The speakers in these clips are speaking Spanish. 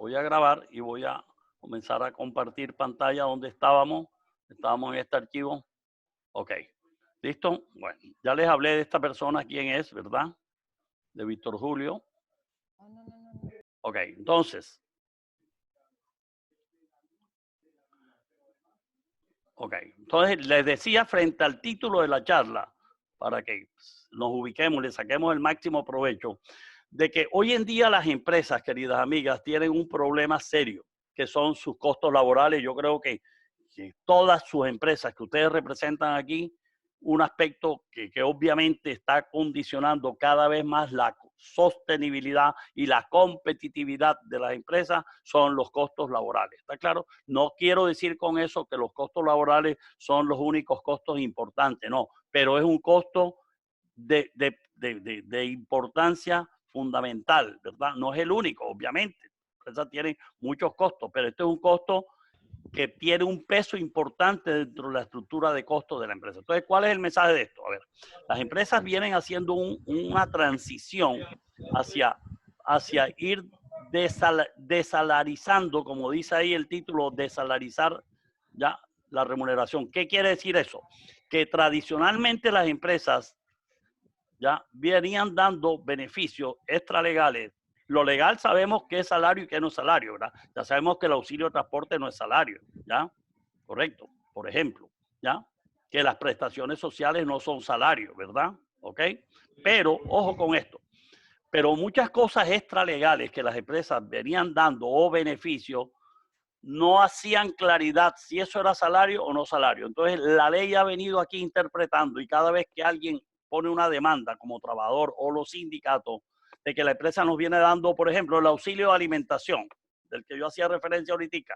voy a grabar y voy a comenzar a compartir pantalla donde estábamos. Estábamos en este archivo. Ok. ¿Listo? Bueno, ya les hablé de esta persona, quién es, ¿verdad? De Víctor Julio. Ok, entonces. Ok, entonces les decía frente al título de la charla, para que nos ubiquemos, le saquemos el máximo provecho, de que hoy en día las empresas, queridas amigas, tienen un problema serio, que son sus costos laborales. Yo creo que todas sus empresas que ustedes representan aquí, un aspecto que obviamente está condicionando cada vez más la sostenibilidad y la competitividad de las empresas son los costos laborales. ¿Está claro? No quiero decir con eso que los costos laborales son los únicos costos importantes, no, pero es un costo de importancia fundamental, ¿verdad? No es el único, obviamente. Las empresas tienen muchos costos, pero este es un costo que tiene un peso importante dentro de la estructura de costos de la empresa. Entonces, ¿cuál es el mensaje de esto? A ver, las empresas vienen haciendo una transición hacia ir desalarizando, como dice ahí el título, desalarizar ya la remuneración. ¿Qué quiere decir eso? Que tradicionalmente las empresas ya venían dando beneficios extralegales. Lo legal sabemos que es salario y que no es salario, ¿verdad? Ya sabemos que el auxilio de transporte no es salario, ¿ya? Correcto, por ejemplo, ¿ya? Que las prestaciones sociales no son salarios, ¿verdad? ¿Ok? Pero, ojo con esto, pero muchas cosas extralegales que las empresas venían dando o beneficios no hacían claridad si eso era salario o no salario. Entonces, la ley ha venido aquí interpretando y cada vez que alguien pone una demanda como trabajador o los sindicatos de que la empresa nos viene dando, por ejemplo, el auxilio de alimentación, del que yo hacía referencia ahorita.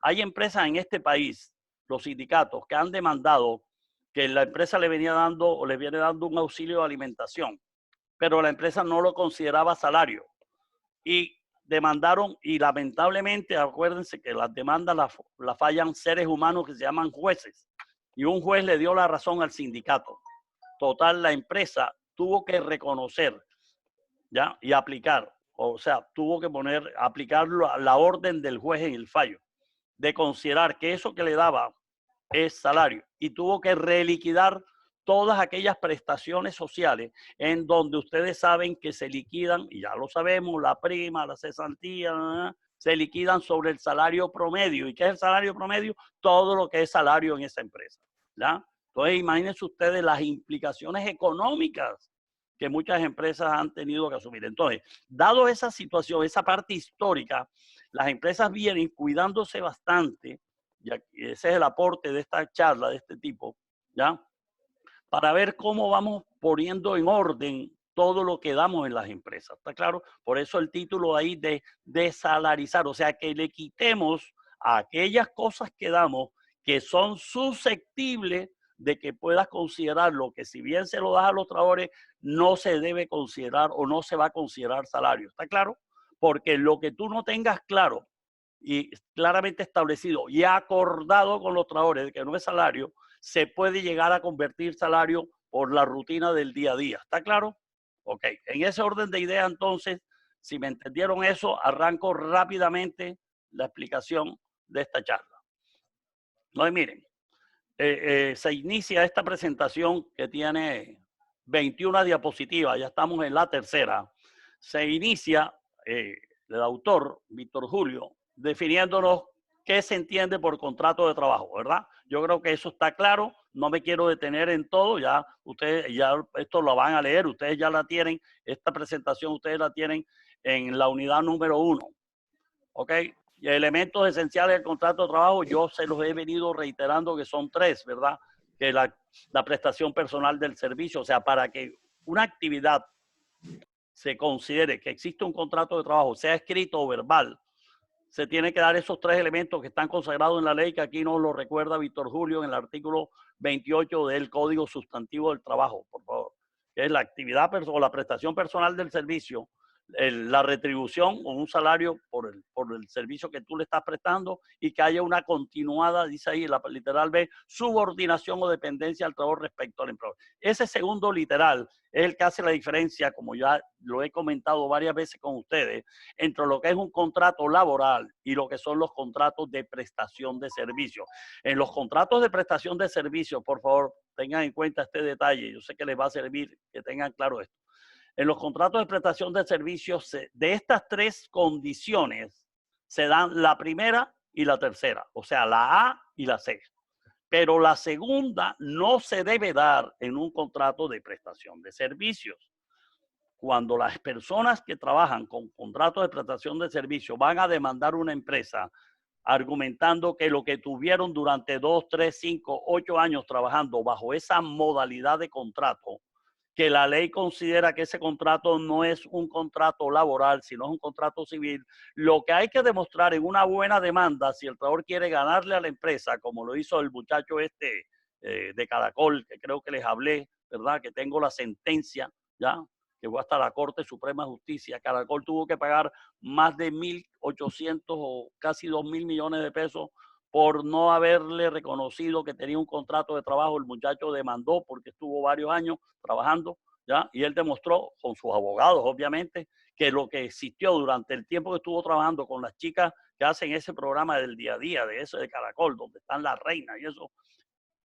Hay empresas en este país, los sindicatos, que han demandado que la empresa le venía dando o le viene dando un auxilio de alimentación, pero la empresa no lo consideraba salario. Y demandaron, y lamentablemente, acuérdense que las demandas las fallan seres humanos que se llaman jueces. Y un juez le dio la razón al sindicato. Total, la empresa tuvo que reconocer, ¿ya? Y aplicar, o sea, tuvo que aplicar la orden del juez en el fallo, de considerar que eso que le daba es salario, y tuvo que reliquidar todas aquellas prestaciones sociales en donde ustedes saben que se liquidan, y ya lo sabemos, la prima, la cesantía, se liquidan sobre el salario promedio. ¿Y qué es el salario promedio? Todo lo que es salario en esa empresa, ¿ya? Entonces, imagínense ustedes las implicaciones económicas que muchas empresas han tenido que asumir. Entonces, dado esa situación, esa parte histórica, las empresas vienen cuidándose bastante, y ese es el aporte de esta charla de este tipo, ¿ya? Para ver cómo vamos poniendo en orden todo lo que damos en las empresas, ¿está claro? Por eso el título ahí de desalarizar, o sea, que le quitemos a aquellas cosas que damos que son susceptibles de que puedas considerar lo que, si bien se lo das a los trabajadores, no se debe considerar o no se va a considerar salario, ¿está claro? Porque lo que tú no tengas claro y claramente establecido y acordado con los trabajadores de que no es salario, se puede llegar a convertir salario por la rutina del día a día. ¿Está claro? Ok, en ese orden de ideas entonces, si me entendieron eso, arranco rápidamente la explicación de esta charla. No, miren, se inicia esta presentación que tiene 21 diapositivas, ya estamos en la tercera. Se inicia el autor, Víctor Julio, definiéndonos qué se entiende por contrato de trabajo, ¿verdad? Yo creo que eso está claro, no me quiero detener en todo, ya ustedes ya esto lo van a leer, ustedes ya la tienen, esta presentación ustedes la tienen en la unidad número 1, ¿ok? Y elementos esenciales del contrato de trabajo, yo se los he venido reiterando que son 3, ¿verdad? Que la prestación personal del servicio, o sea, para que una actividad se considere que existe un contrato de trabajo, sea escrito o verbal, se tiene que dar esos 3 elementos que están consagrados en la ley, que aquí nos lo recuerda Víctor Julio en el artículo 28 del Código Sustantivo del Trabajo, por favor, que es la actividad o la prestación personal del servicio, la retribución o un salario por el servicio que tú le estás prestando y que haya una continuada, dice ahí la literal B, subordinación o dependencia al trabajo respecto al empleador. Ese segundo literal es el que hace la diferencia, como ya lo he comentado varias veces con ustedes, entre lo que es un contrato laboral y lo que son los contratos de prestación de servicios. En los contratos de prestación de servicios, por favor, tengan en cuenta este detalle. Yo sé que les va a servir que tengan claro esto. En los contratos de prestación de servicios, de estas tres condiciones, se dan la primera y la tercera, o sea, la A y la C. Pero la segunda no se debe dar en un contrato de prestación de servicios. Cuando las personas que trabajan con contratos de prestación de servicios van a demandar una empresa argumentando que lo que tuvieron durante 2, 3, 5, 8 años trabajando bajo esa modalidad de contrato, que la ley considera que ese contrato no es un contrato laboral, sino es un contrato civil, lo que hay que demostrar en una buena demanda, si el trabajador quiere ganarle a la empresa, como lo hizo el muchacho de Caracol, que creo que les hablé, ¿verdad? Que tengo la sentencia, ¿ya? Que fue hasta la Corte Suprema de Justicia. Caracol tuvo que pagar más de 1.800 o casi 2.000 millones de pesos por no haberle reconocido que tenía un contrato de trabajo. El muchacho demandó porque estuvo varios años trabajando, ¿ya? Y él demostró con sus abogados, obviamente, que lo que existió durante el tiempo que estuvo trabajando con las chicas que hacen ese programa del día a día, de eso de Caracol, donde están las reinas y eso,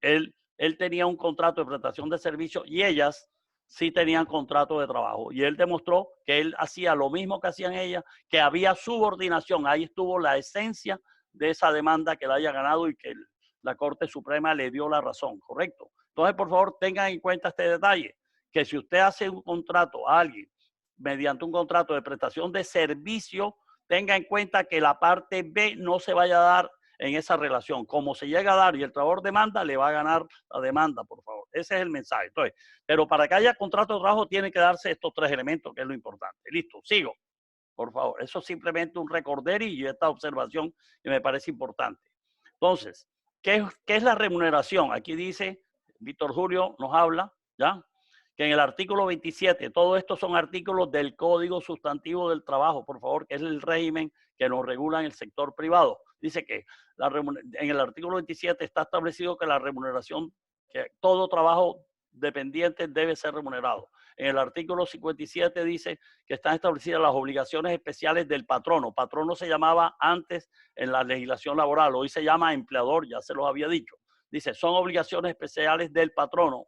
él tenía un contrato de prestación de servicios y ellas sí tenían contrato de trabajo. Y él demostró que él hacía lo mismo que hacían ellas, que había subordinación. Ahí estuvo la esencia de esa demanda que la haya ganado y que la Corte Suprema le dio la razón, ¿correcto? Entonces, por favor, tengan en cuenta este detalle, que si usted hace un contrato a alguien mediante un contrato de prestación de servicio, tenga en cuenta que la parte B no se vaya a dar en esa relación. Como se llega a dar y el trabajador demanda, le va a ganar la demanda, por favor. Ese es el mensaje. Entonces, pero para que haya contrato de trabajo tiene que darse estos tres elementos, que es lo importante. Listo, sigo, por favor. Eso es simplemente un recorder y esta observación que me parece importante. Entonces, ¿qué es la remuneración? Aquí dice, Víctor Julio nos habla, ¿ya? Que en el artículo 27, todo esto son artículos del Código Sustantivo del Trabajo, por favor, que es el régimen que nos regula en el sector privado. Dice que en el artículo 27 está establecido que la remuneración, que todo trabajo dependiente debe ser remunerado. En el artículo 57 dice que están establecidas las obligaciones especiales del patrono. Patrono se llamaba antes en la legislación laboral, hoy se llama empleador, ya se los había dicho. Dice, son obligaciones especiales del patrono,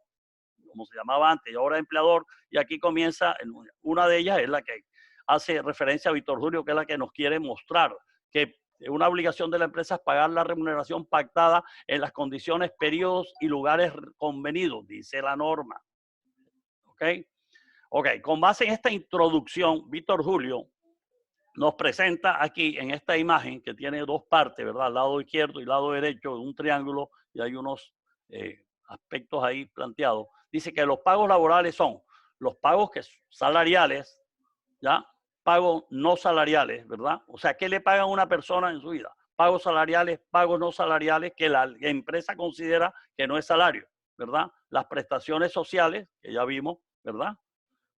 como se llamaba antes, y ahora empleador, y aquí comienza, una de ellas es la que hace referencia a Víctor Julio, que es la que nos quiere mostrar, que una obligación de la empresa es pagar la remuneración pactada en las condiciones, periodos y lugares convenidos, dice la norma. ¿Ok? Ok, con base en esta introducción, Víctor Julio nos presenta aquí en esta imagen que tiene dos partes, ¿verdad? Lado izquierdo y lado derecho, un triángulo, y hay unos aspectos ahí planteados. Dice que los pagos laborales son los pagos que salariales, ¿ya? Pagos no salariales, ¿verdad? O sea, ¿qué le pagan a una persona en su vida? Pagos salariales, pagos no salariales, que la empresa considera que no es salario, ¿verdad? Las prestaciones sociales, que ya vimos, ¿verdad?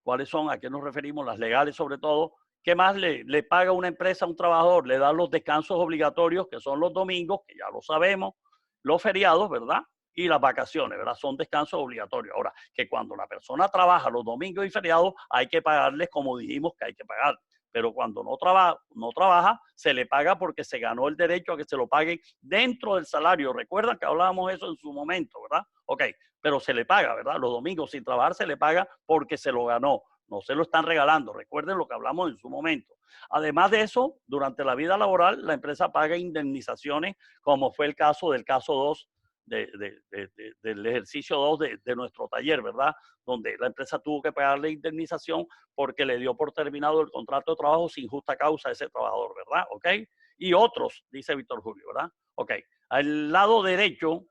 ¿Cuáles son? ¿A qué nos referimos? Las legales sobre todo. ¿Qué más le paga una empresa a un trabajador? Le da los descansos obligatorios, que son los domingos, que ya lo sabemos, los feriados, ¿verdad? Y las vacaciones, ¿verdad? Son descansos obligatorios. Ahora, que cuando la persona trabaja los domingos y feriados, hay que pagarles como dijimos que hay que pagar. Pero cuando no trabaja, se le paga porque se ganó el derecho a que se lo paguen dentro del salario. Recuerdan que hablábamos eso en su momento, ¿verdad? Ok, pero se le paga, ¿verdad? Los domingos sin trabajar se le paga porque se lo ganó. No se lo están regalando. Recuerden lo que hablamos en su momento. Además de eso, durante la vida laboral, la empresa paga indemnizaciones, como fue el caso del caso 2 del ejercicio 2 de nuestro taller, ¿verdad? Donde la empresa tuvo que pagarle indemnización porque le dio por terminado el contrato de trabajo sin justa causa a ese trabajador, ¿verdad? ¿Ok? Y otros, dice Víctor Julio, ¿verdad? Ok. Al lado derecho,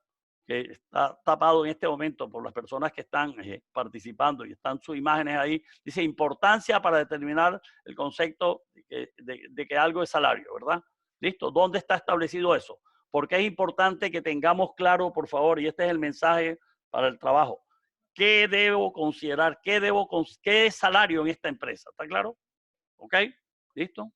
que está tapado en este momento por las personas que están participando y están sus imágenes ahí, dice importancia para determinar el concepto de que algo es salario, ¿verdad? ¿Listo? ¿Dónde está establecido eso? Porque es importante que tengamos claro, por favor, y este es el mensaje para el trabajo, ¿qué debo considerar? ¿Qué es salario en esta empresa? ¿Está claro? ¿Ok? ¿Listo?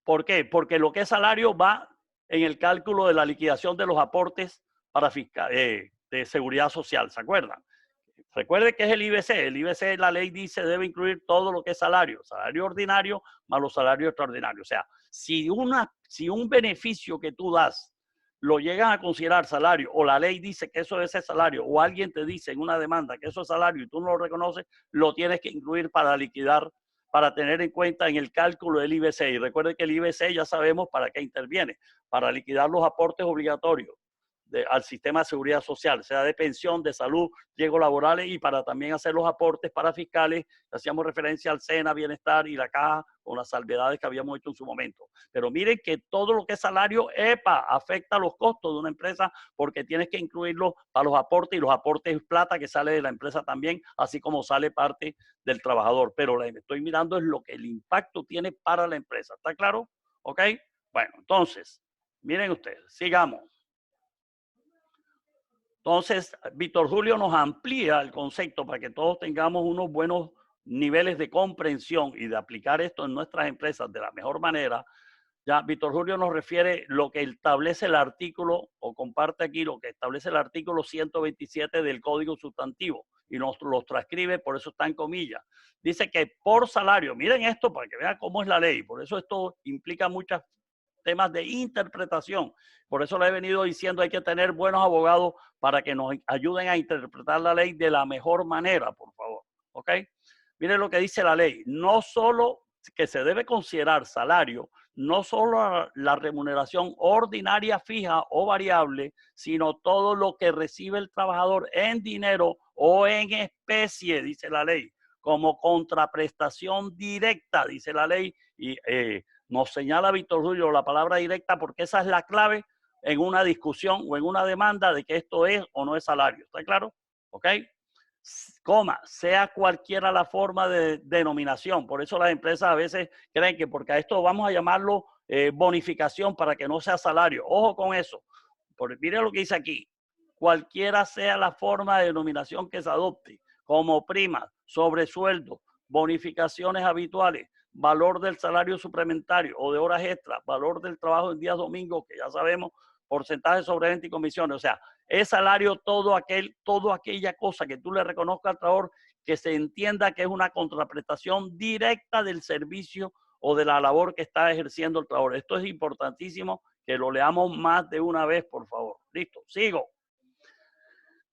¿Por qué? Porque lo que es salario va en el cálculo de la liquidación de los aportes para de seguridad social, ¿se acuerdan? Recuerde que es el IBC. El IBC, la ley dice, debe incluir todo lo que es salario ordinario más los salarios extraordinarios. O sea, si un beneficio que tú das lo llegan a considerar salario, o la ley dice que eso es salario, o alguien te dice en una demanda que eso es salario y tú no lo reconoces, lo tienes que incluir para liquidar, para tener en cuenta en el cálculo del IBC. Y recuerde que el IBC ya sabemos para qué interviene, para liquidar los aportes obligatorios al sistema de seguridad social, sea de pensión, de salud, riesgos laborales, y para también hacer los aportes para fiscales. Hacíamos referencia al SENA, Bienestar y la Caja, con las salvedades que habíamos hecho en su momento. Pero miren que todo lo que es salario, afecta los costos de una empresa, porque tienes que incluirlo para los aportes, y los aportes es plata que sale de la empresa también, así como sale parte del trabajador. Pero estoy mirando es lo que el impacto tiene para la empresa. ¿Está claro? ¿Ok? Bueno, entonces, miren ustedes, sigamos. Entonces, Víctor Julio nos amplía el concepto para que todos tengamos unos buenos niveles de comprensión y de aplicar esto en nuestras empresas de la mejor manera. Ya Víctor Julio nos refiere lo que establece el artículo, o comparte aquí lo que establece el artículo 127 del Código Sustantivo, y nos lo transcribe, por eso está en comillas. Dice que por salario, miren esto para que vean cómo es la ley, por eso esto implica muchas temas de interpretación. Por eso le he venido diciendo, hay que tener buenos abogados para que nos ayuden a interpretar la ley de la mejor manera, por favor. ¿Ok? Miren lo que dice la ley. No solo que se debe considerar salario, no solo la remuneración ordinaria fija o variable, sino todo lo que recibe el trabajador en dinero o en especie, dice la ley, como contraprestación directa, dice la ley, y nos señala Víctor Julio la palabra directa porque esa es la clave en una discusión o en una demanda de que esto es o no es salario. ¿Está claro? ¿Ok? Coma, sea cualquiera la forma de denominación. Por eso las empresas a veces creen que porque a esto vamos a llamarlo bonificación para que no sea salario. Ojo con eso. Miren lo que dice aquí. Cualquiera sea la forma de denominación que se adopte, como prima, sobresueldo, bonificaciones habituales, valor del salario suplementario o de horas extras, valor del trabajo en días domingos, que ya sabemos, porcentaje sobre venta y comisiones. O sea, es salario toda aquella cosa que tú le reconozcas al trabajador, que se entienda que es una contraprestación directa del servicio o de la labor que está ejerciendo el trabajador. Esto es importantísimo que lo leamos más de una vez, por favor. Listo, sigo.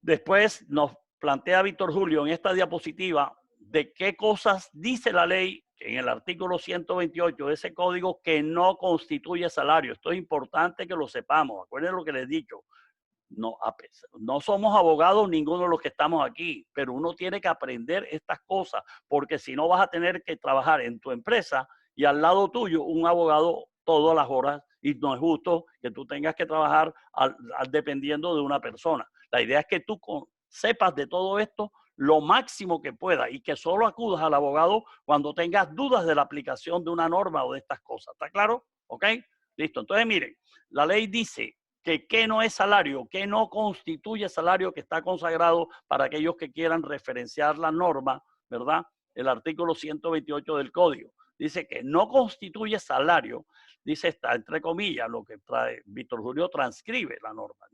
Después nos plantea Víctor Julio en esta diapositiva de qué cosas dice la ley en el artículo 128 de ese código que no constituye salario. Esto es importante que lo sepamos. Acuérdense lo que les he dicho. No somos abogados ninguno de los que estamos aquí, pero uno tiene que aprender estas cosas, porque si no vas a tener que trabajar en tu empresa y al lado tuyo un abogado todas las horas, y no es justo que tú tengas que trabajar dependiendo de una persona. La idea es que tú sepas de todo esto lo máximo que puedas y que solo acudas al abogado cuando tengas dudas de la aplicación de una norma o de estas cosas. ¿Está claro? ¿Ok? Listo. Entonces, miren, la ley dice que qué no es salario, qué no constituye salario, que está consagrado para aquellos que quieran referenciar la norma, ¿verdad? El artículo 128 del Código. Dice que no constituye salario, dice, está entre comillas, lo que trae Víctor Julio transcribe la norma.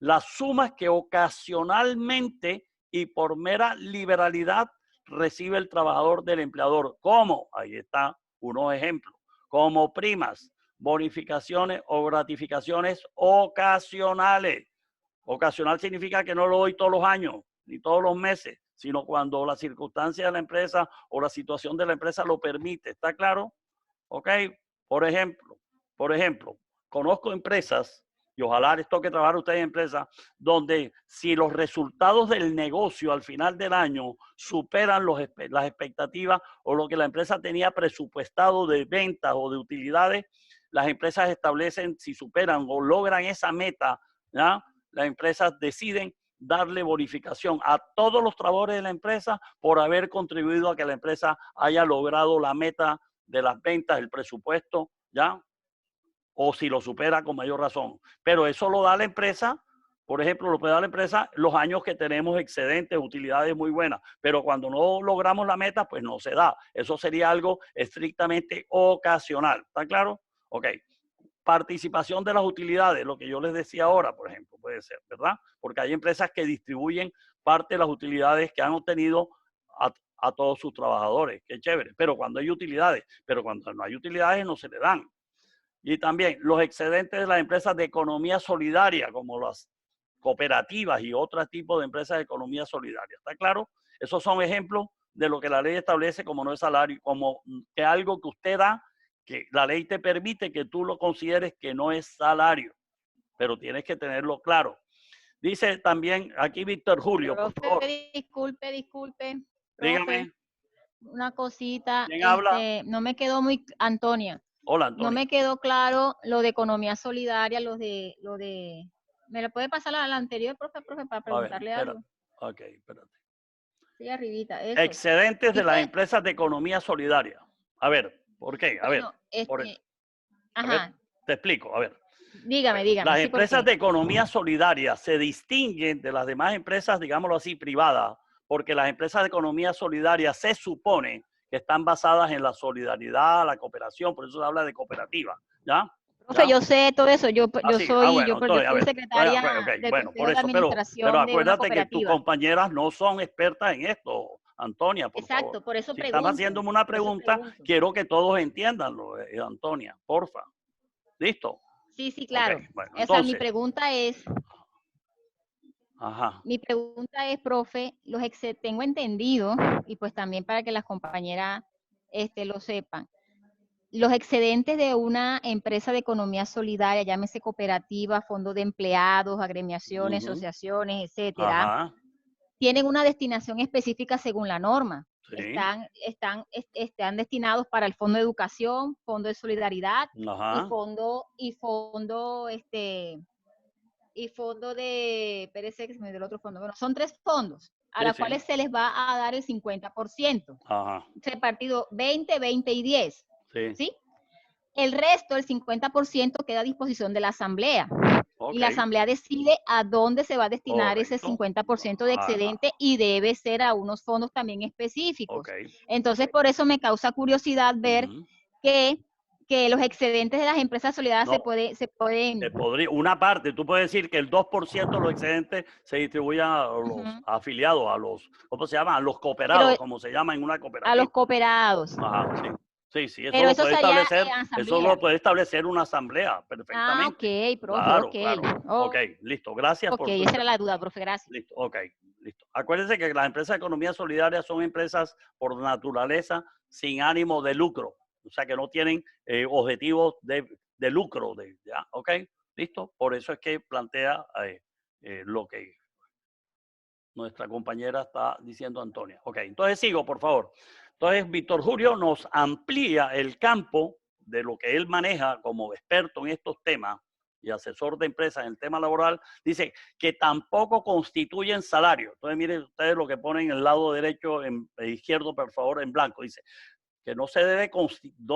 Las sumas que ocasionalmente y por mera liberalidad recibe el trabajador del empleador. ¿Cómo? Ahí está unos ejemplos. Como primas, bonificaciones o gratificaciones ocasionales. Ocasional significa que no lo doy todos los años, ni todos los meses, sino cuando la circunstancia de la empresa o la situación de la empresa lo permite. ¿Está claro? ¿Ok? Por ejemplo, conozco empresas, y ojalá les toque trabajar ustedes en empresas, donde si los resultados del negocio al final del año superan las expectativas o lo que la empresa tenía presupuestado de ventas o de utilidades, las empresas establecen, si superan o logran esa meta, ¿ya? Las empresas deciden darle bonificación a todos los trabajadores de la empresa por haber contribuido a que la empresa haya logrado la meta de las ventas, el presupuesto, ¿ya? O si lo supera con mayor razón. Pero eso lo da la empresa por ejemplo, lo puede dar la empresa los años que tenemos excedentes, utilidades muy buenas, pero cuando no logramos la meta, pues no se da. Eso sería algo estrictamente ocasional. ¿Está claro? Ok. Participación de las utilidades, lo que yo les decía ahora, por ejemplo, puede ser, ¿verdad? Porque hay empresas que distribuyen parte de las utilidades que han obtenido a todos sus trabajadores. Qué chévere. Pero cuando hay utilidades, pero cuando no hay utilidades no se le dan. Y también los excedentes de las empresas de economía solidaria, como las cooperativas y otros tipos de empresas de economía solidaria. ¿Está claro? Esos son ejemplos de lo que la ley establece como no es salario, como que algo que usted da, que la ley te permite que tú lo consideres que no es salario, pero tienes que tenerlo claro. Dice también aquí Víctor Julio, por favor. Profe, disculpe. Dígame. Profe, una cosita, ¿Quién habla? no me quedó muy, Antonia, Hola, no Antonio. me quedó claro lo de economía solidaria, ¿me lo puede pasar a la anterior, profe, para A ver, preguntarle espera. algo? Ok, espérate. Sí, arribita, eso. Excedentes de las Dice, empresas de economía solidaria. A ver, ¿por qué? A ver, bueno, a ver, ajá, te explico. A ver, dígame, las sí, ¿por empresas qué? de economía solidaria se distinguen de las demás empresas, digámoslo así, privadas, porque las empresas de economía solidaria se supone que están basadas en la solidaridad, la cooperación, por eso se habla de cooperativa, ¿ya? Profe, ¿Ya? yo sé todo eso, Ah, sí, bueno, yo entonces, a fui ver, secretaria ok, del bueno, por Consejo de eso, pero Administración de una acuérdate que tus cooperativa. compañeras no son expertas en esto, Antonia, por favor. Exacto, por eso Si estás haciéndome una por eso pregunta, pregunto. quiero que todos entiendanlo, Antonia, porfa. ¿Listo? Sí, Ok, claro. bueno, O sea, entonces, ajá, mi pregunta es, profe, tengo entendido, y pues también para que las compañeras lo sepan, los excedentes de una empresa de economía solidaria, llámese cooperativa, fondo de empleados, agremiaciones, ujú, asociaciones, etcétera, ajá, tienen una destinación específica según la norma. sí, Están destinados para el Fondo de Educación, Fondo de Solidaridad y ajá, fondo de, espérese que se me dio el otro fondo. Bueno, son 3 fondos a sí, los sí, cuales se les va a dar el 50%, ajá, repartido 20, 20 y 10, sí, ¿sí? El resto, el 50%, queda a disposición de la asamblea. Y ok, la asamblea decide a dónde se va a destinar ese correcto, 50% de ajá, excedente y debe ser a unos fondos también ok, específicos. Entonces, por eso me causa curiosidad ver ujú. que, que los excedentes de las empresas solidarias No, se pueden. una parte, tú puedes decir que el 2% de los excedentes se distribuyen a los Uh-huh. afiliados, a los, ¿cómo se llama? A los Pero cooperados, como se llama en una a los cooperativa. cooperados. Ajá, sí. Sí, sí, Pero eso sería en eso lo asamblea. puede establecer una asamblea Ah, perfectamente. ok, profe, Claro, ok. claro. Ok, Oh, listo. Gracias ok, por tu esa era la intervención. duda, profe, gracias. Listo, ok, listo. Acuérdense que las empresas de economía solidaria son empresas por naturaleza sin ánimo de lucro, o sea que no tienen objetivos de lucro, ¿ya? Ok, listo. Por eso es que plantea lo que nuestra compañera está diciendo Antonia. Ok, entonces sigo, por favor. Entonces, Víctor Julio nos amplía el campo de lo que él maneja como experto en estos temas y asesor de empresas en el tema laboral. Dice que tampoco constituyen salario. Entonces, miren ustedes lo que ponen en el lado derecho, izquierdo, por favor, en blanco. Dice que no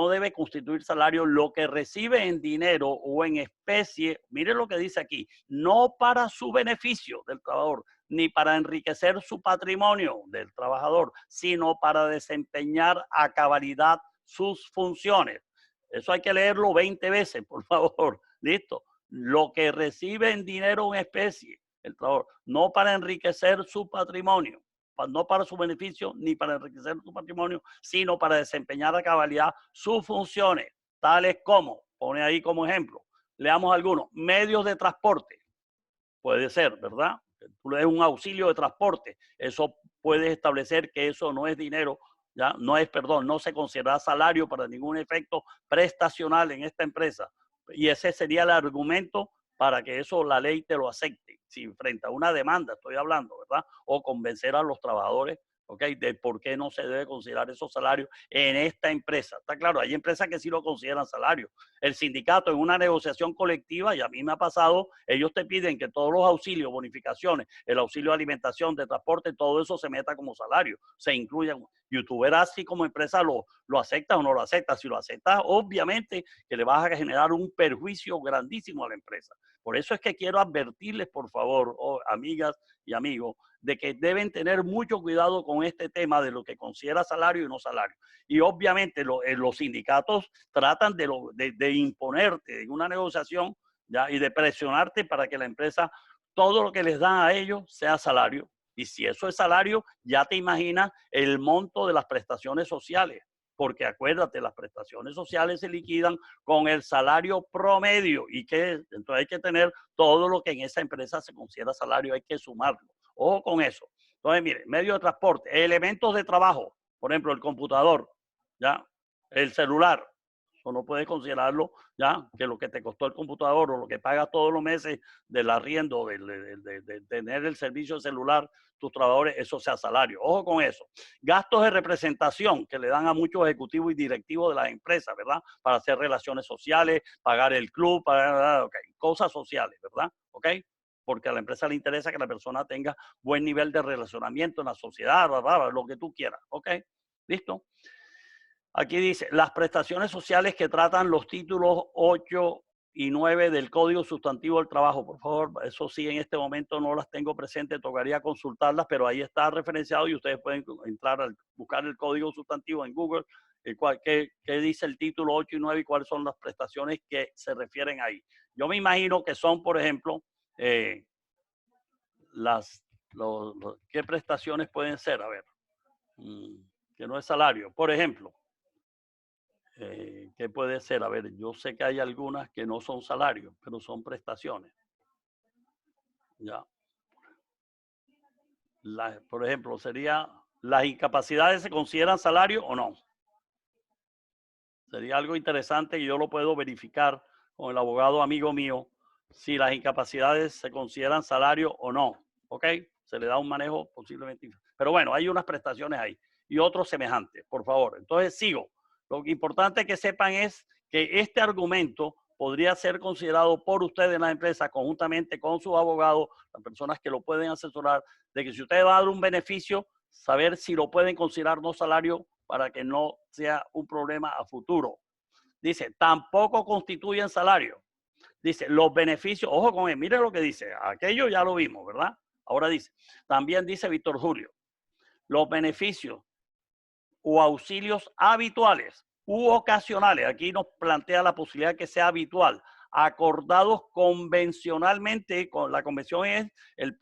debe constituir salario lo que recibe en dinero o en especie. Miren lo que dice aquí, no para su beneficio del trabajador, ni para enriquecer su patrimonio del trabajador, sino para desempeñar a cabalidad sus funciones. Eso hay que leerlo 20 veces, por favor. Listo. Lo que recibe en dinero o en especie el trabajador, no para enriquecer su patrimonio, no para su beneficio ni para enriquecer su patrimonio, sino para desempeñar a cabalidad sus funciones, tales como, pone ahí como ejemplo, leamos algunos, medios de transporte, puede ser, ¿verdad? Tú le des un auxilio de transporte, eso puedes establecer que eso no es dinero, ya no es, perdón, no se considera salario para ningún efecto prestacional en esta empresa. Y ese sería el argumento para que eso la ley te lo acepte. Si frente a una demanda estoy hablando, ¿verdad? O convencer a los trabajadores, ¿ok? De por qué no se debe considerar esos salarios en esta empresa. Está claro, hay empresas que sí lo consideran salario. El sindicato en una negociación colectiva, y a mí me ha pasado, ellos te piden que todos los auxilios, bonificaciones, el auxilio de alimentación, de transporte, todo eso se meta como salario, se incluya. Y tú verás si como empresa lo aceptas o no lo aceptas. Si lo aceptas, obviamente que le vas a generar un perjuicio grandísimo a la empresa. Por eso es que quiero advertirles, por favor, amigas y amigos, de que deben tener mucho cuidado con este tema de lo que considera salario y no salario. Y obviamente los sindicatos tratan de imponerte en una negociación, ¿ya? Y de presionarte para que la empresa, todo lo que les dan a ellos sea salario. Y si eso es salario, ya te imaginas el monto de las prestaciones sociales. Porque acuérdate, las prestaciones sociales se liquidan con el salario promedio y entonces hay que tener todo lo que en esa empresa se considera salario, hay que sumarlo. Ojo con eso. Entonces, mire, medio de transporte, elementos de trabajo, por ejemplo, el computador, ¿ya? El celular, eso no puedes considerarlo, ¿ya? Que lo que te costó el computador o lo que pagas todos los meses del arriendo, de tener el servicio de celular, tus trabajadores, eso sea salario. Ojo con eso. Gastos de representación que le dan a muchos ejecutivos y directivos de las empresas, ¿verdad? Para hacer relaciones sociales, pagar el club, cosas sociales, ¿verdad? ¿Ok? Porque a la empresa le interesa que la persona tenga buen nivel de relacionamiento en la sociedad, lo que tú quieras, ¿ok? ¿Listo? Aquí dice, las prestaciones sociales que tratan los títulos 8 y 9 del Código Sustantivo del Trabajo. Por favor, eso sí, en este momento no las tengo presentes, tocaría consultarlas, pero ahí está referenciado y ustedes pueden entrar a buscar el Código Sustantivo en Google, qué dice el título 8 y 9 y cuáles son las prestaciones que se refieren ahí. Yo me imagino que son, por ejemplo, ¿qué prestaciones pueden ser? A ver, que no es salario. Por ejemplo, ¿qué puede ser? A ver, yo sé que hay algunas que no son salarios, pero son prestaciones. Ya. Por ejemplo, sería, ¿las incapacidades se consideran salario o no? Sería algo interesante y yo lo puedo verificar con el abogado amigo mío si las incapacidades se consideran salario o no. ¿Ok? Se le da un manejo posiblemente. Pero bueno, hay unas prestaciones ahí y otros semejantes, por favor. Entonces sigo. Lo importante que sepan es que este argumento podría ser considerado por ustedes en la empresa conjuntamente con sus abogados, las personas que lo pueden asesorar, de que si usted va a dar un beneficio, saber si lo pueden considerar no salario para que no sea un problema a futuro. Dice, tampoco constituyen salario. Dice, los beneficios, ojo con él, miren lo que dice, aquello ya lo vimos, ¿verdad? Ahora dice, también dice Víctor Julio, los beneficios o auxilios habituales u ocasionales, aquí nos plantea la posibilidad que sea habitual, acordados convencionalmente, con la convención es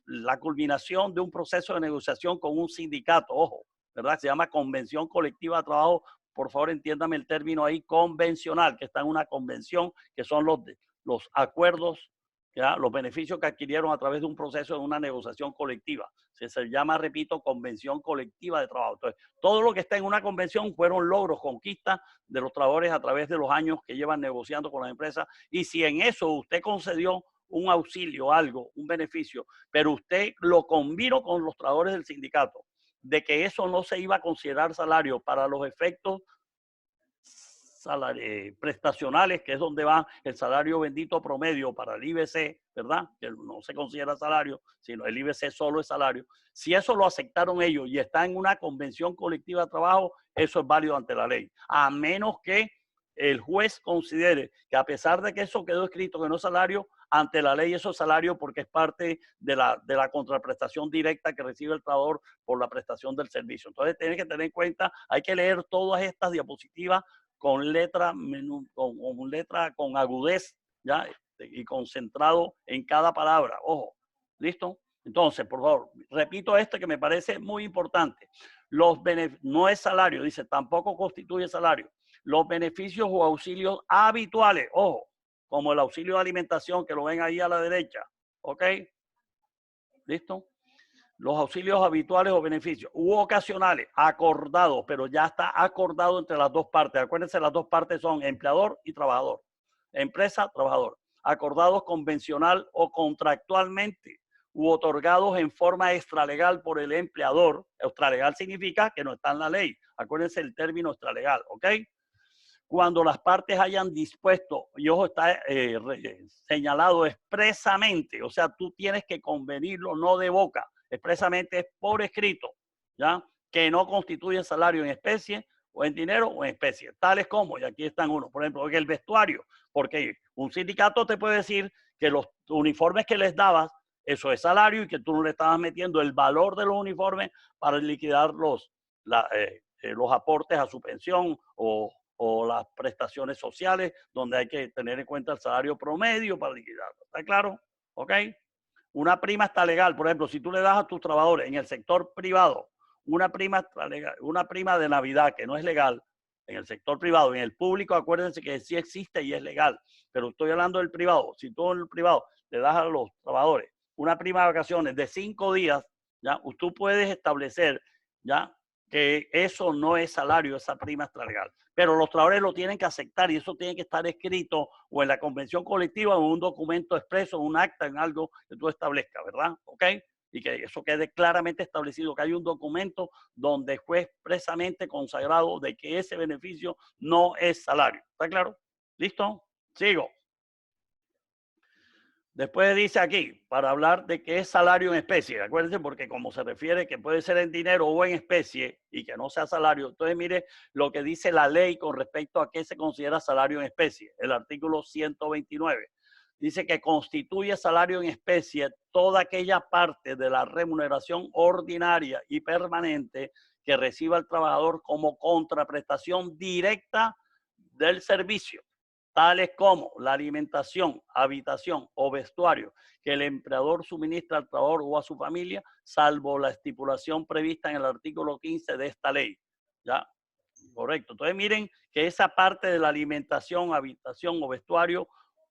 la culminación de un proceso de negociación con un sindicato, ojo, ¿verdad? Se llama convención colectiva de trabajo, por favor entiéndame el término ahí, convencional, que está en una convención, que son los acuerdos, ¿ya? Los beneficios que adquirieron a través de un proceso de una negociación colectiva. Se llama, repito, convención colectiva de trabajo. Entonces, todo lo que está en una convención fueron logros, conquistas de los trabajadores a través de los años que llevan negociando con las empresas. Y si en eso usted concedió un auxilio, algo, un beneficio, pero usted lo combinó con los trabajadores del sindicato, de que eso no se iba a considerar salario para los efectos prestacionales, que es donde va el salario bendito promedio para el IBC, ¿verdad? Que no se considera salario, sino el IBC solo es salario. Si eso lo aceptaron ellos y está en una convención colectiva de trabajo, eso es válido ante la ley. A menos que el juez considere que a pesar de que eso quedó escrito que no es salario, ante la ley eso es salario porque es parte de la contraprestación directa que recibe el trabajador por la prestación del servicio. Entonces, tiene que tener en cuenta, hay que leer todas estas diapositivas con letra, con agudez, ¿ya? Y concentrado en cada palabra. Ojo, ¿listo? Entonces, por favor, repito esto que me parece muy importante. No es salario, dice, tampoco constituye salario. Los beneficios o auxilios habituales, ojo, como el auxilio de alimentación, que lo ven ahí a la derecha, ¿ok? ¿Listo? Los auxilios habituales o beneficios u ocasionales, acordados, pero ya está acordado entre las dos partes. Acuérdense, las dos partes son empleador y trabajador. Empresa, trabajador. Acordados convencional o contractualmente u otorgados en forma extralegal por el empleador. Extralegal significa que no está en la ley. Acuérdense el término extralegal, ¿ok? Cuando las partes hayan dispuesto, y ojo, está señalado expresamente, o sea, tú tienes que convenirlo, no de boca, expresamente es por escrito, ¿ya? que no constituyen salario en especie o en dinero o en especie, tales como, y aquí están unos, por ejemplo, el vestuario, porque un sindicato te puede decir que los uniformes que les dabas, eso es salario y que tú no le estabas metiendo el valor de los uniformes para liquidar los aportes a su pensión o las prestaciones sociales, donde hay que tener en cuenta el salario promedio para liquidarlo. ¿Está claro? ¿Ok? Una prima está legal. Por ejemplo, si tú le das a tus trabajadores en el sector privado una prima de Navidad que no es legal, en el sector privado, en el público, acuérdense que sí existe y es legal, pero estoy hablando del privado. Si tú en el privado le das a los trabajadores una prima de vacaciones de 5 días, ya, tú puedes establecer ya que eso no es salario, esa prima está legal. Pero los trabajadores lo tienen que aceptar y eso tiene que estar escrito o en la convención colectiva o en un documento expreso, un acta, en algo que tú establezcas, ¿verdad? ¿Ok? Y que eso quede claramente establecido, que hay un documento donde fue expresamente consagrado de que ese beneficio no es salario. ¿Está claro? ¿Listo? Sigo. Después dice aquí, para hablar de qué es salario en especie, acuérdense, porque como se refiere que puede ser en dinero o en especie y que no sea salario, entonces mire lo que dice la ley con respecto a qué se considera salario en especie, el artículo 129. Dice que constituye salario en especie toda aquella parte de la remuneración ordinaria y permanente que reciba el trabajador como contraprestación directa del servicio, tales como la alimentación, habitación o vestuario que el empleador suministra al trabajador o a su familia, salvo la estipulación prevista en el artículo 15 de esta ley. ¿Ya? Correcto. Entonces miren que esa parte de la alimentación, habitación o vestuario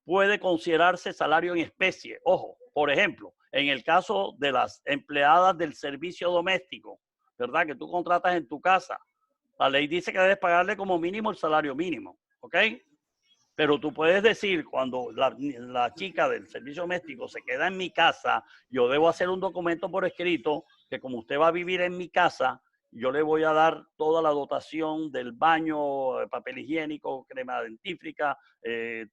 puede considerarse salario en especie. Ojo, por ejemplo, en el caso de las empleadas del servicio doméstico, ¿verdad? Que tú contratas en tu casa, la ley dice que debes pagarle como mínimo el salario mínimo, ¿ok? Pero tú puedes decir, cuando la chica del servicio doméstico se queda en mi casa, yo debo hacer un documento por escrito que como usted va a vivir en mi casa, yo le voy a dar toda la dotación del baño, papel higiénico, crema dentífrica,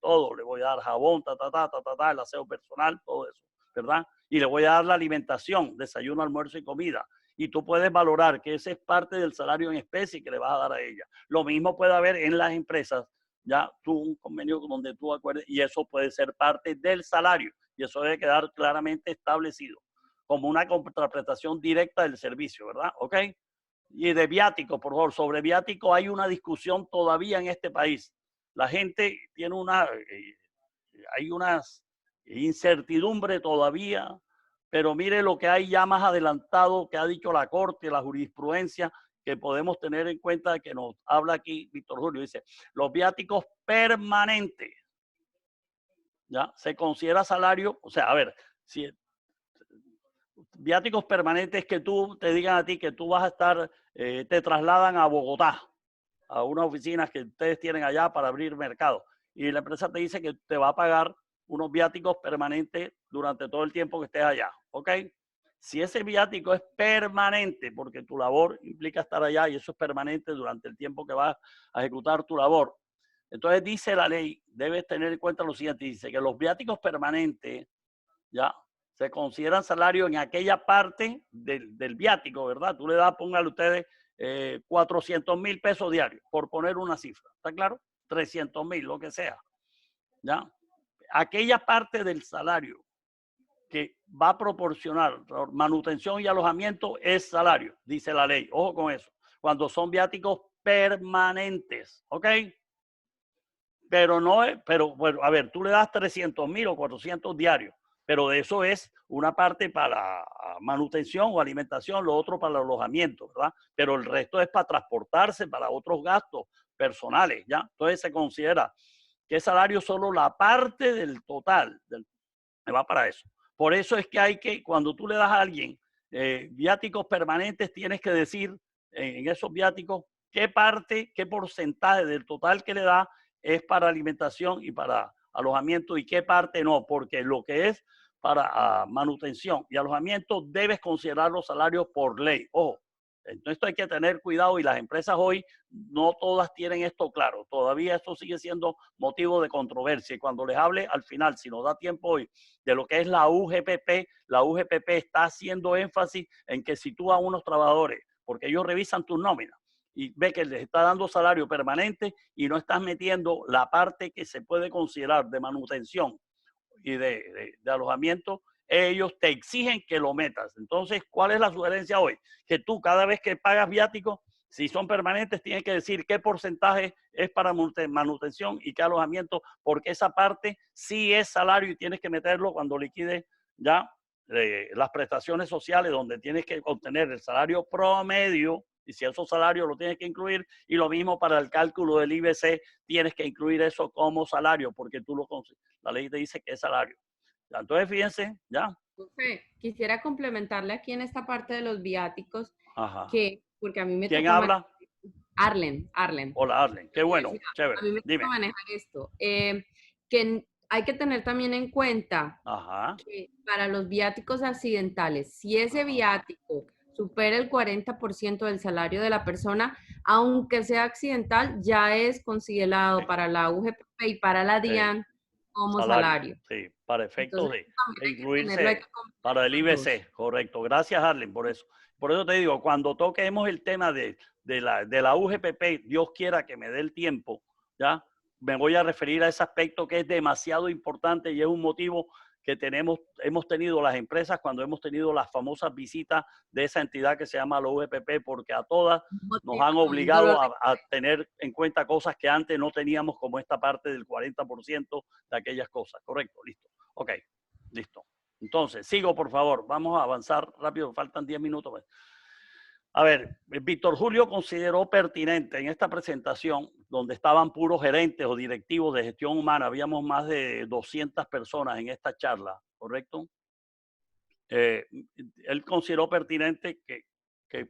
todo. Le voy a dar jabón, el aseo personal, todo eso, ¿verdad? Y le voy a dar la alimentación, desayuno, almuerzo y comida. Y tú puedes valorar que ese es parte del salario en especie que le vas a dar a ella. Lo mismo puede haber en las empresas, ya tú un convenio donde tú acuerdes y eso puede ser parte del salario y eso debe quedar claramente establecido como una contraprestación directa del servicio, ¿verdad? ¿Ok? Y de viático, por favor, sobre viático hay una discusión todavía en este país. La gente tiene hay unas incertidumbre todavía, pero mire lo que hay ya más adelantado que ha dicho la Corte, la jurisprudencia, que podemos tener en cuenta que nos habla aquí Víctor Julio. Dice, los viáticos permanentes, ¿ya? Se considera salario, o sea, a ver, si viáticos permanentes que tú te digan a ti que tú vas a estar, te trasladan a Bogotá, a unas oficinas que ustedes tienen allá para abrir mercado. Y la empresa te dice que te va a pagar unos viáticos permanentes durante todo el tiempo que estés allá. ¿Ok? Si ese viático es permanente, porque tu labor implica estar allá y eso es permanente durante el tiempo que vas a ejecutar tu labor. Entonces dice la ley, debes tener en cuenta lo siguiente, dice que los viáticos permanentes ya se consideran salario en aquella parte del viático, ¿verdad? Tú le das, póngale ustedes 400,000 pesos diarios, por poner una cifra, ¿está claro? 300,000, lo que sea, ¿ya? Aquella parte del salario que va a proporcionar manutención y alojamiento es salario, dice la ley. Ojo con eso. Cuando son viáticos permanentes, ¿ok? Pero no es, pero bueno, a ver, tú le das 300,000 o 400 diarios, pero de eso es una parte para manutención o alimentación, lo otro para el alojamiento, ¿verdad? Pero el resto es para transportarse, para otros gastos personales, ¿ya? Entonces se considera que es salario solo la parte del total, me va para eso. Por eso es que hay que, cuando tú le das a alguien viáticos permanentes, tienes que decir en esos viáticos qué parte, qué porcentaje del total que le da es para alimentación y para alojamiento y qué parte no, porque lo que es para manutención y alojamiento debes considerar los salarios por ley. Ojo, entonces esto hay que tener cuidado y las empresas hoy no todas tienen esto claro. Todavía esto sigue siendo motivo de controversia. Y cuando les hable al final, si nos da tiempo hoy, de lo que es la UGPP está haciendo énfasis en que si tú a unos trabajadores, porque ellos revisan tus nóminas y ve que les está dando salario permanente y no estás metiendo la parte que se puede considerar de manutención y de alojamiento, ellos te exigen que lo metas. Entonces, ¿cuál es la sugerencia hoy? Que tú cada vez que pagas viáticos, si son permanentes, tienes que decir qué porcentaje es para manutención y qué alojamiento, porque esa parte sí es salario y tienes que meterlo cuando liquides ya las prestaciones sociales, donde tienes que obtener el salario promedio, y si esos salarios lo tienes que incluir, y lo mismo para el cálculo del IBC, tienes que incluir eso como salario, porque tú la ley te dice que es salario. Entonces, fíjense, ya. Profe, quisiera complementarle aquí en esta parte de los viáticos, Ajá. que, porque a mí me ¿Quién toca habla? Arlen. Hola, Arlen. Qué bueno, chévere. A mí me Dime. toca manejar esto. Que hay que tener también en cuenta Ajá. que para los viáticos accidentales, si ese viático supera el 40% del salario de la persona, aunque sea accidental, ya es considerado para la UGPP y para la DIAN como salario. Sí, para efectos Entonces, de hay que tenerlo, hay incluirse que para el los dos. IBC, correcto. Gracias, Arlen, por eso. Por eso te digo, cuando toquemos el tema de la UGPP, Dios quiera que me dé el tiempo, ¿ya? Me voy a referir a ese aspecto que es demasiado importante y es un motivo que hemos tenido las empresas cuando hemos tenido las famosas visitas de esa entidad que se llama la UGPP, porque a todas nos han obligado a tener en cuenta cosas que antes no teníamos, como esta parte del 40% de aquellas cosas. Correcto, listo. Ok, listo. Entonces, sigo, por favor. Vamos a avanzar rápido, faltan 10 minutos. A ver, Víctor Julio consideró pertinente en esta presentación, donde estaban puros gerentes o directivos de gestión humana, habíamos más de 200 personas en esta charla, ¿correcto? Él consideró pertinente que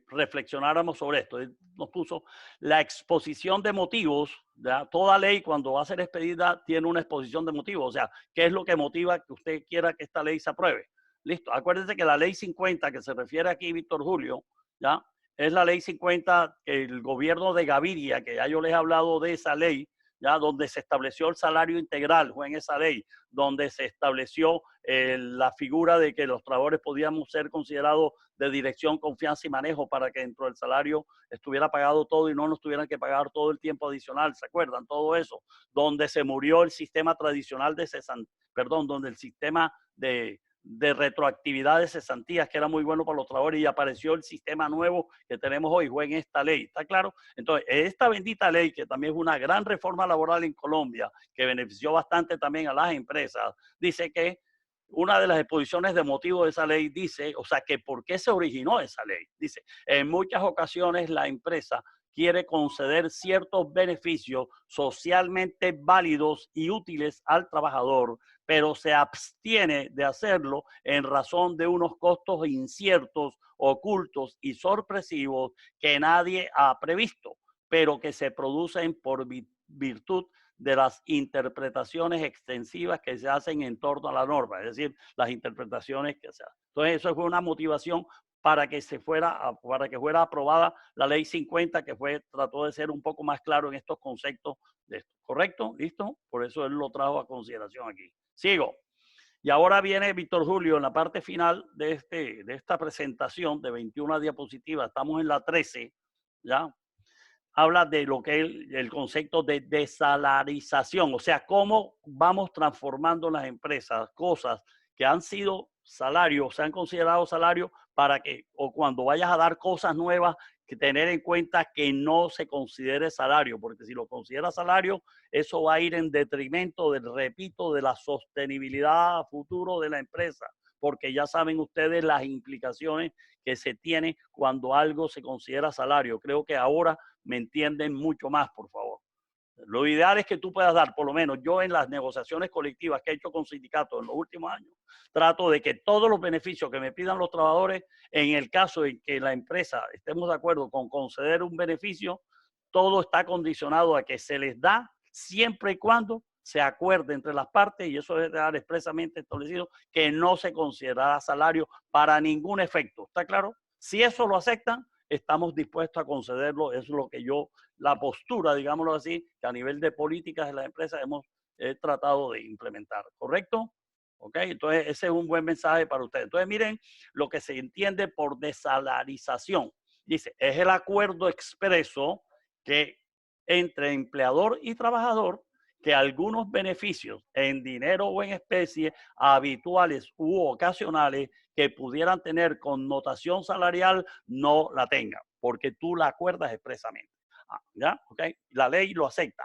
reflexionáramos sobre esto. Él nos puso la exposición de motivos. ¿Ya? Toda ley, cuando va a ser expedida, tiene una exposición de motivos. O sea, ¿qué es lo que motiva que usted quiera que esta ley se apruebe? Listo. Acuérdense que la ley 50, que se refiere aquí Víctor Julio, ¿ya? Es la ley 50 que el gobierno de Gaviria, que ya yo les he hablado de esa ley, ya donde se estableció el salario integral, fue en esa ley, donde se estableció la figura de que los trabajadores podíamos ser considerados de dirección, confianza y manejo para que dentro del salario estuviera pagado todo y no nos tuvieran que pagar todo el tiempo adicional, ¿se acuerdan? Todo eso, donde se murió el sistema tradicional de donde el sistema de retroactividad de cesantías, que era muy bueno para los trabajadores, y apareció el sistema nuevo que tenemos hoy, fue en esta ley, ¿está claro? Entonces, esta bendita ley, que también es una gran reforma laboral en Colombia, que benefició bastante también a las empresas, dice que una de las exposiciones de motivo de esa ley dice, o sea, que por qué se originó esa ley. Dice, en muchas ocasiones la empresa quiere conceder ciertos beneficios socialmente válidos y útiles al trabajador, pero se abstiene de hacerlo en razón de unos costos inciertos, ocultos y sorpresivos que nadie ha previsto, pero que se producen por virtud de las interpretaciones extensivas que se hacen en torno a la norma, es decir, las interpretaciones que se hacen. Entonces, eso fue una motivación para que fuera aprobada la ley 50, que trató de ser un poco más claro en estos conceptos de esto. ¿Correcto? ¿Listo? Por eso él lo trajo a consideración aquí. Sigo. Y ahora viene Víctor Julio en la parte final de esta presentación de 21 diapositivas. Estamos en la 13, ¿ya? Habla de lo que es el concepto de desalarización, o sea, cómo vamos transformando en las empresas cosas que han sido salarios, se han considerado salarios, para que, o cuando vayas a dar cosas nuevas, que tener en cuenta que no se considere salario, porque si lo considera salario, eso va a ir en detrimento, repito, de la sostenibilidad a futuro de la empresa, porque ya saben ustedes las implicaciones que se tienen cuando algo se considera salario. Creo que ahora me entienden mucho más, por favor. Lo ideal es que tú puedas dar, por lo menos yo en las negociaciones colectivas que he hecho con sindicatos en los últimos años, trato de que todos los beneficios que me pidan los trabajadores, en el caso en que la empresa estemos de acuerdo con conceder un beneficio, todo está condicionado a que se les da siempre y cuando se acuerde entre las partes, y eso debe estar expresamente establecido, que no se considerará salario para ningún efecto. ¿Está claro? Si eso lo aceptan, estamos dispuestos a concederlo. Eso es lo que la postura, digámoslo así, que a nivel de políticas de las empresas hemos tratado de implementar. ¿Correcto? ¿Ok? Entonces, ese es un buen mensaje para ustedes. Entonces, miren lo que se entiende por desalarización. Dice, es el acuerdo expreso que entre empleador y trabajador que algunos beneficios en dinero o en especie habituales u ocasionales que pudieran tener connotación salarial no la tengan, porque tú la acuerdas expresamente. ¿Ya? ¿Okay? La ley lo acepta,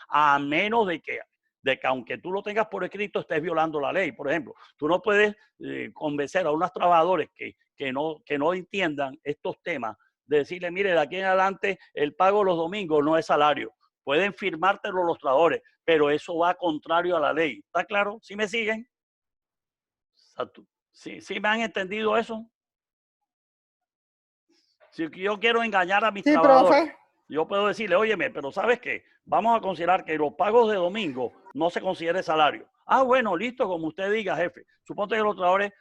a menos de que aunque tú lo tengas por escrito estés violando la ley. Por ejemplo, tú no puedes convencer a unos trabajadores que no entiendan estos temas, de decirle, mire, de aquí en adelante el pago los domingos no es salario. Pueden firmártelo los trabajadores, pero eso va contrario a la ley. ¿Está claro? ¿Sí me siguen? ¿Sí me han entendido eso? Si yo quiero engañar a mis trabajadores, profe. yo puedo decirle, óyeme, pero ¿sabes qué? Vamos a considerar que los pagos de domingo no se considere salario. Ah, bueno, listo, como usted diga, jefe. Suponte que los trabajadores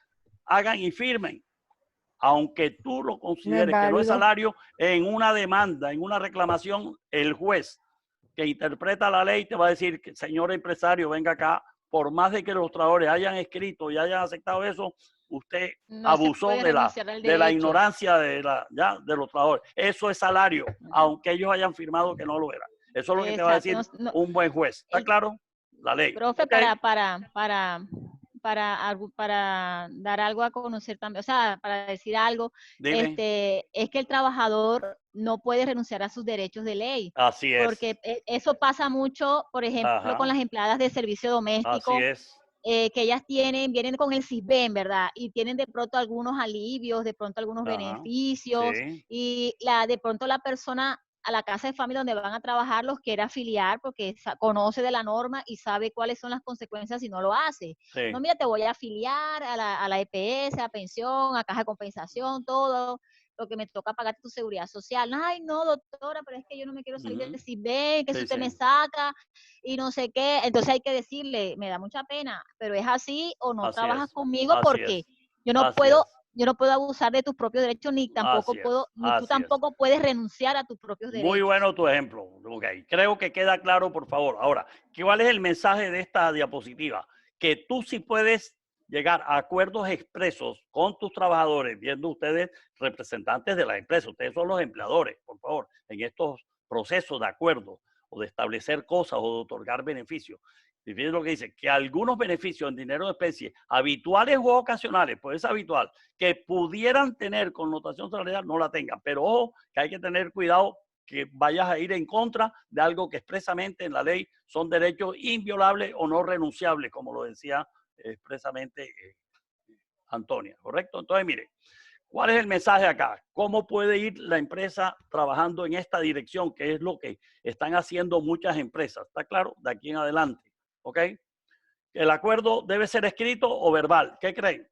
hagan y firmen. Aunque tú lo consideres que no es salario, en una demanda, en una reclamación, el juez que interpreta la ley te va a decir, que, señor empresario, venga acá, por más de que los trabajadores hayan escrito y hayan aceptado eso, usted No abusó de la ignorancia de los trabajadores. Eso es salario, aunque ellos hayan firmado que no lo era. Eso es lo que te va a decir un buen juez. ¿Está claro? La ley. Profe, ¿Okay? para dar algo a conocer también, o sea, para decir algo, es que el trabajador no puede renunciar a sus derechos de ley. Así es. Porque eso pasa mucho, por ejemplo, con las empleadas de servicio doméstico. Así es. Que ellas vienen con el CISBEN, ¿verdad? Y tienen de pronto algunos alivios, de pronto algunos beneficios, sí. y de pronto la persona a la casa de familia donde van a trabajar los quiere afiliar porque conoce de la norma y sabe cuáles son las consecuencias si no lo hace. Sí. No, mira, te voy a afiliar a la EPS, a pensión, a caja de compensación, todo lo que me toca pagar tu seguridad social. Ay, no, doctora, pero es que yo no me quiero salir del CISBEN, que si usted me saca y no sé qué. Entonces hay que decirle, me da mucha pena, pero es así o no trabajas conmigo porque yo no puedo abusar de tus propios derechos, ni tampoco tú tampoco puedes renunciar a tus propios derechos. Muy bueno tu ejemplo. Okay. Creo que queda claro, por favor. Ahora, ¿cuál es el mensaje de esta diapositiva? Que tú sí puedes llegar a acuerdos expresos con tus trabajadores, viendo ustedes representantes de la empresa. Ustedes son los empleadores, por favor, en estos procesos de acuerdo o de establecer cosas o de otorgar beneficios. Y fíjense lo que dice, que algunos beneficios en dinero de especie, habituales o ocasionales, pues es habitual, que pudieran tener connotación salarial, no la tengan. Pero ojo, que hay que tener cuidado que vayas a ir en contra de algo que expresamente en la ley son derechos inviolables o no renunciables, como lo decía expresamente Antonia, ¿correcto? Entonces, mire, ¿cuál es el mensaje acá? ¿Cómo puede ir la empresa trabajando en esta dirección? Que es lo que están haciendo muchas empresas. ¿Está claro? De aquí en adelante. ¿Ok? El acuerdo debe ser escrito o verbal. ¿Qué creen?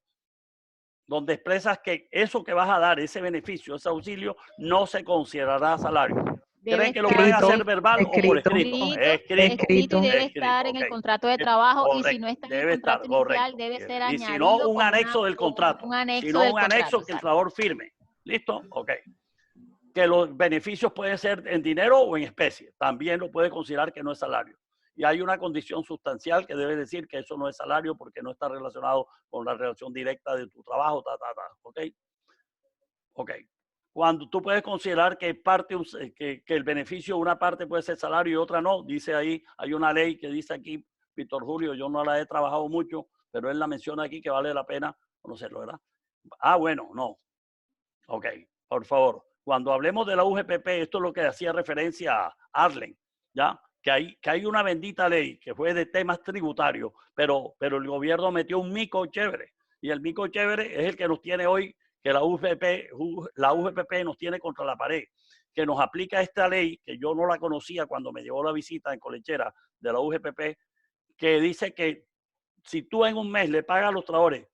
Donde expresas que eso que vas a dar, ese beneficio, ese auxilio, no se considerará salario. ¿Creen que lo pueden hacer verbal o por escrito? Escrito y debe estar en el contrato de trabajo. Y si no está en el contrato inicial, debe ser añadido. Y si no, un anexo del contrato. Si no, un anexo que el trabajador firme. ¿Listo? Ok. Que los beneficios pueden ser en dinero o en especie. También lo puede considerar que no es salario. Y hay una condición sustancial que debe decir que eso no es salario porque no está relacionado con la relación directa de tu trabajo. ¿Ok? Ok. Cuando tú puedes considerar que el beneficio, una parte puede ser salario y otra no, dice ahí, hay una ley que dice aquí, Víctor Julio, yo no la he trabajado mucho, pero él la menciona aquí que vale la pena conocerlo, ¿verdad? Ah, bueno, no. Ok, por favor. Cuando hablemos de la UGPP, esto es lo que hacía referencia a Arlen, ¿ya? Que hay una bendita ley que fue de temas tributarios, pero el gobierno metió un mico chévere. Y el mico chévere es el que nos tiene hoy, que la UGPP nos tiene contra la pared, que nos aplica esta ley, que yo no la conocía cuando me llegó la visita en Colechera de la UGPP, que dice que si tú en un mes le pagas a los trabajadores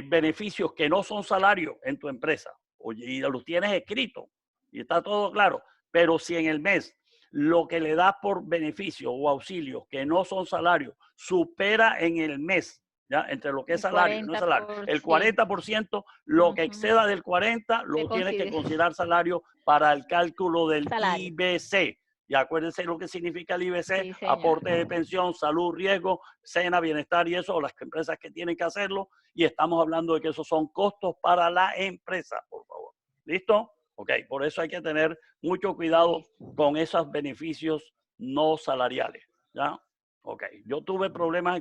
beneficios que no son salarios en tu empresa, y los tienes escritos, y está todo claro, pero si en el mes lo que le das por beneficio o auxilio que no son salarios supera en el mes, ¿ya? Entre lo que es salario y no es salario, el 40%, lo que exceda del 40% lo tienes que considerar salario para el cálculo del IBC. Y acuérdense lo que significa el IBC, sí, aporte de pensión, salud, riesgo, cena, bienestar y eso, las empresas que tienen que hacerlo. Y estamos hablando de que esos son costos para la empresa, por favor. ¿Listo? Ok, por eso hay que tener mucho cuidado con esos beneficios no salariales. ¿Ya? Ok, yo tuve problemas